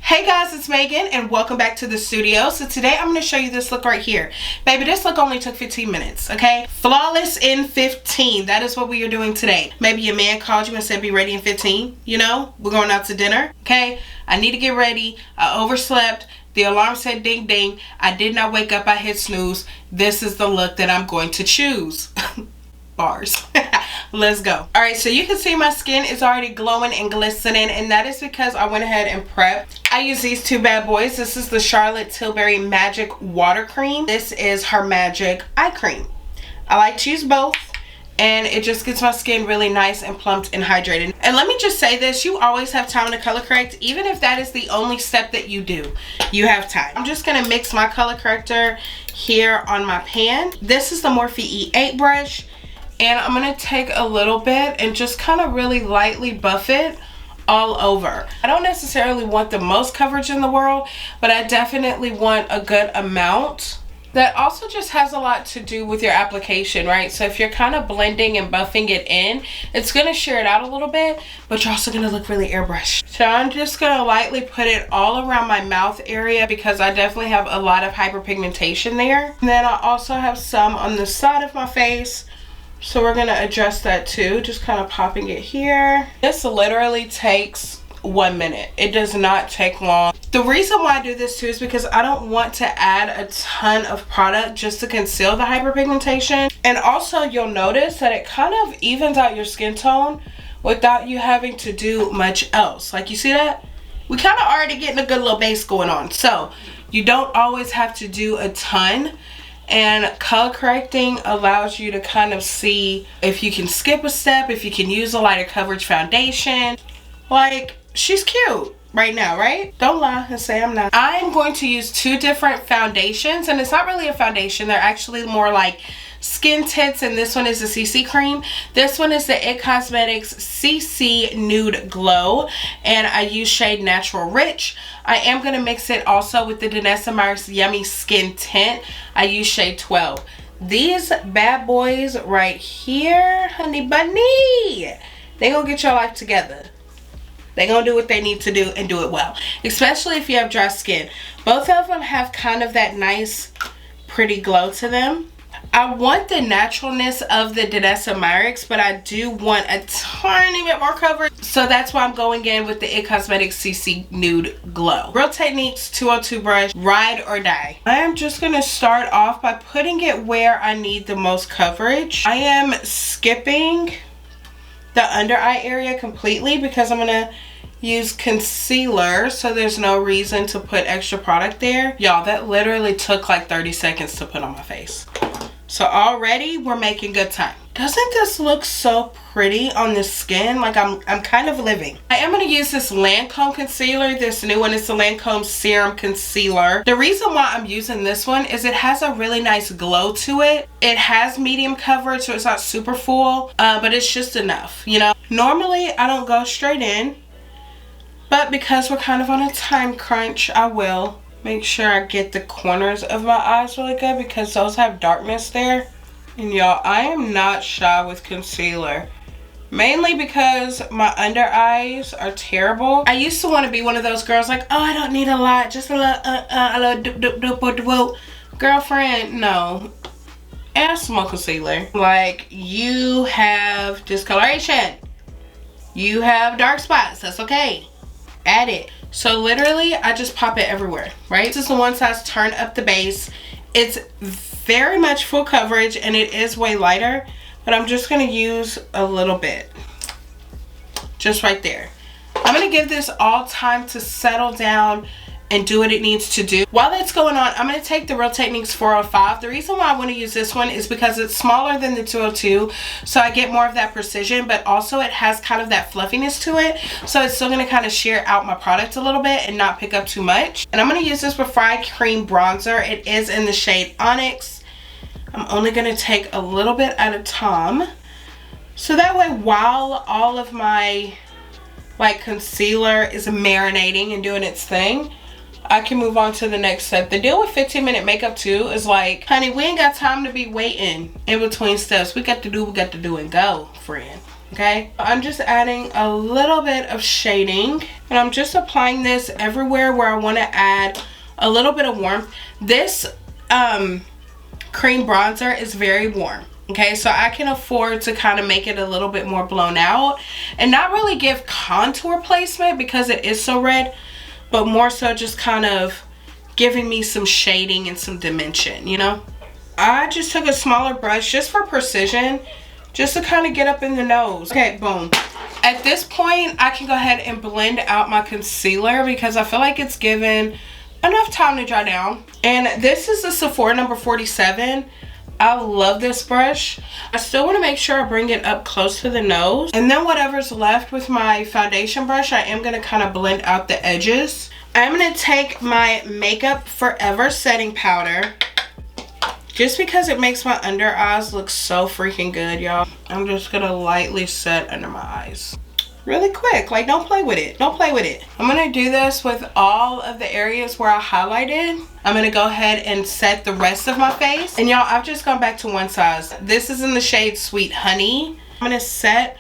Hey guys, it's Megan and welcome back to the studio. So today I'm going to show you this look right here. Baby, this look only took 15 minutes, okay? Flawless in 15. That is what we are doing today. Maybe your man called you and said be ready in 15. You know, we're going out to dinner, okay? I need to get ready. I overslept. The alarm said ding ding. I did not wake up. I hit snooze. This is the look that I'm going to choose. Bars. Let's go. Alright, so you can see my skin is already glowing and glistening, and that is because I went ahead and prepped. I use these two bad boys. This is the Charlotte Tilbury Magic Water Cream. This is her Magic Eye Cream. I like to use both, and it just gets my skin really nice and plumped and hydrated. And let me just say this, you always have time to color correct. Even if that is the only step that you do, you have time. I'm just going to mix my color corrector here on my pan. This is the Morphe E8 brush. And I'm going to take a little bit and just kind of really lightly buff it all over. I don't necessarily want the most coverage in the world, but I definitely want a good amount. That also just has a lot to do with your application, right? So if you're kind of blending and buffing it in, it's going to shear it out a little bit, but you're also going to look really airbrushed. So I'm just going to lightly put it all around my mouth area because I definitely have a lot of hyperpigmentation there. And then I also have some on the side of my face. So we're going to adjust that too, just kind of popping it here. This literally takes 1 minute. It does not take long. The reason why I do this too is because I don't want to add a ton of product just to conceal the hyperpigmentation. And also you'll notice that it kind of evens out your skin tone without you having to do much else. Like, you see that? We kind of already getting a good little base going on. So you don't always have to do a ton. And color correcting allows you to kind of see if you can skip a step, if you can use a lighter coverage foundation. Like, she's cute right now, right? Don't lie and say I'm not. I'm going to use two different foundations, and it's not really a foundation. They're actually more like skin tints, and this one is the CC cream. This one is the IT Cosmetics CC Nude Glow, and I use shade Natural Rich. I am going to mix it also with the Danessa Myricks Yummy Skin Tint. I use shade 12. These bad boys right here, honey bunny, they gonna get your life together. They gonna do what they need to do and do it well, especially if you have dry skin. Both of them have kind of that nice pretty glow to them. I want the naturalness of the Danessa Myricks, but I do want a tiny bit more coverage. So that's why I'm going in with the IT Cosmetics CC Nude Glow. Real Techniques 202 brush, ride or die. I am just going to start off by putting it where I need the most coverage. I am skipping the under eye area completely because I'm going to use concealer, so there's no reason to put extra product there. Y'all, that literally took like 30 seconds to put on my face. So already we're making good time. Doesn't this look so pretty on the skin? Like I'm kind of living. I am going to use this Lancome concealer. This new one is the Lancome Serum Concealer. The reason why I'm using this one is it has a really nice glow to it. It has medium coverage, so it's not super full, but it's just enough, you know. Normally I don't go straight in, but because we're kind of on a time crunch, I will make sure I get the corners of my eyes really good because those have darkness there. And y'all, I am not shy with concealer. Mainly because my under eyes are terrible. I used to want to be one of those girls like, oh, I don't need a lot. Just a little girlfriend, no. Add some more concealer. Like, you have discoloration. You have dark spots. That's okay. Add it. So literally I just pop it everywhere, right? This is the one size turn up the base. It's very much full coverage and it is way lighter, but I'm just going to use a little bit just right there. I'm going to give this all time to settle down and do what it needs to do. While that's going on, I'm going to take the Real Techniques 405. The reason why I want to use this one is because it's smaller than the 202, so I get more of that precision, but also it has kind of that fluffiness to it, so it's still going to kind of sheer out my product a little bit and not pick up too much. And I'm going to use this before I cream bronzer. It is in the shade Onyx. I'm only going to take a little bit at a time, so that way while all of my like concealer is marinating and doing its thing, I can move on to the next step. The deal with 15-minute makeup too is like, honey, we ain't got time to be waiting in between steps. We got to do and go, friend. Okay, I'm just adding a little bit of shading, and I'm just applying this everywhere where I want to add a little bit of warmth. This cream bronzer is very warm. Okay, so I can afford to kind of make it a little bit more blown out and not really give contour placement because it is so red, but more so just kind of giving me some shading and some dimension, you know. I just took a smaller brush just for precision, just to kind of get up in the nose. Okay, boom. At this point, I can go ahead and blend out my concealer because I feel like it's given enough time to dry down. And this is the Sephora number 47. I love this brush. I still want to make sure I bring it up close to the nose. And then whatever's left with my foundation brush, I am going to kind of blend out the edges. I'm going to take my Makeup Forever setting powder, just because it makes my under eyes look so freaking good, y'all. I'm just gonna lightly set under my eyes. Really quick, like don't play with it. Don't play with it. I'm gonna do this with all of the areas where I highlighted. I'm gonna go ahead and set the rest of my face. And y'all, I've just gone back to one size. This is in the shade Sweet Honey. I'm gonna set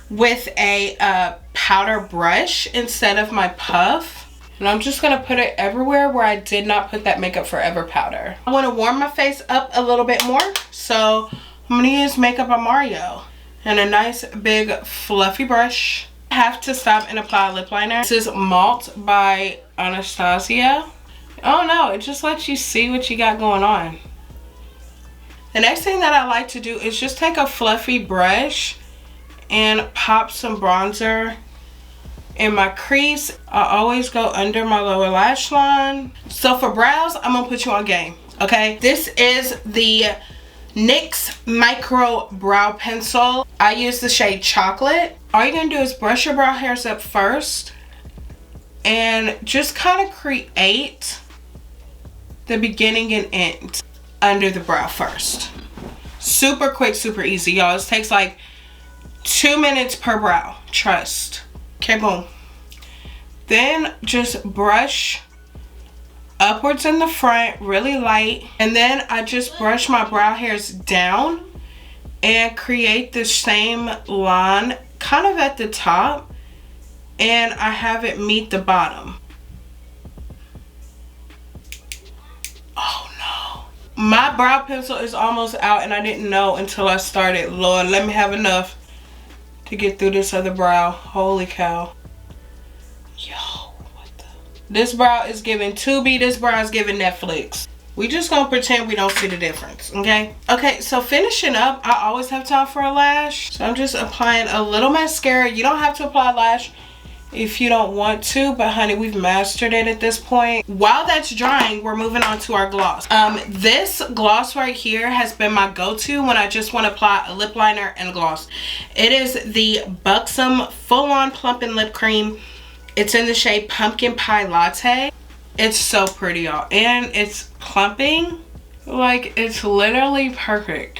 with a powder brush instead of my puff. And I'm just going to put it everywhere where I did not put that Makeup Forever powder. I want to warm my face up a little bit more. So I'm going to use Makeup by Mario. And a nice big fluffy brush. I have to stop and apply a lip liner. This is Malt by Anastasia. Oh no, it just lets you see what you got going on. The next thing that I like to do is just take a fluffy brush and pop some bronzer in my crease. I always go under my lower lash line. So for brows, I'm gonna put you on game, okay? This is the NYX Micro Brow Pencil. I use the shade Chocolate. All you're gonna do is brush your brow hairs up first and just kind of create the beginning and end under the brow first. Super quick, super easy, y'all. It takes like 2 minutes per brow, trust. Okay, boom. Then just brush upwards in the front, really light. And then I just brush my brow hairs down and create the same line kind of at the top. And I have it meet the bottom. Oh no. My brow pencil is almost out and I didn't know until I started. Lord, let me have enough to get through this other brow. Holy cow. Yo, what the? This brow is giving Tubi. This brow is giving Netflix. We just gonna pretend we don't see the difference, okay? Okay, so finishing up, I always have time for a lash. So I'm just applying a little mascara. You don't have to apply lash if you don't want to, but honey, we've mastered it at this point. While that's drying, we're moving on to our gloss. This gloss right here has been my go-to when I just want to apply a lip liner and a gloss. It is the Buxom Full On Plumping Lip Cream. It's in the shade Pumpkin Pie Latte. It's so pretty, y'all, and it's plumping. Like, it's literally perfect.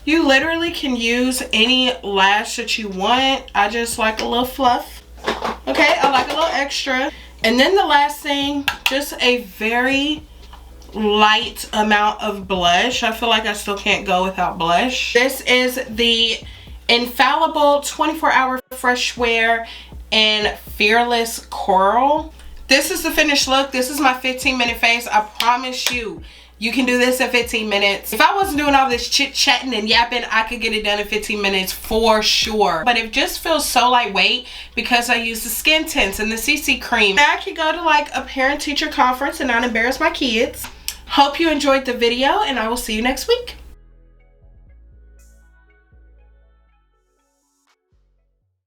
You literally can use any lash that you want. I just like a little fluff. Okay, I like a little extra. And then the last thing, just a very light amount of blush. I feel like I still can't go without blush. This is the Infallible 24-Hour Fresh Wear in Fearless Coral. This is the finished look. This is my 15-minute face. I promise you, you can do this in 15 minutes. If I wasn't doing all this chit-chatting and yapping, I could get it done in 15 minutes for sure. But it just feels so lightweight because I use the skin tints and the CC cream. I could go to like a parent-teacher conference and not embarrass my kids. Hope you enjoyed the video, and I will see you next week.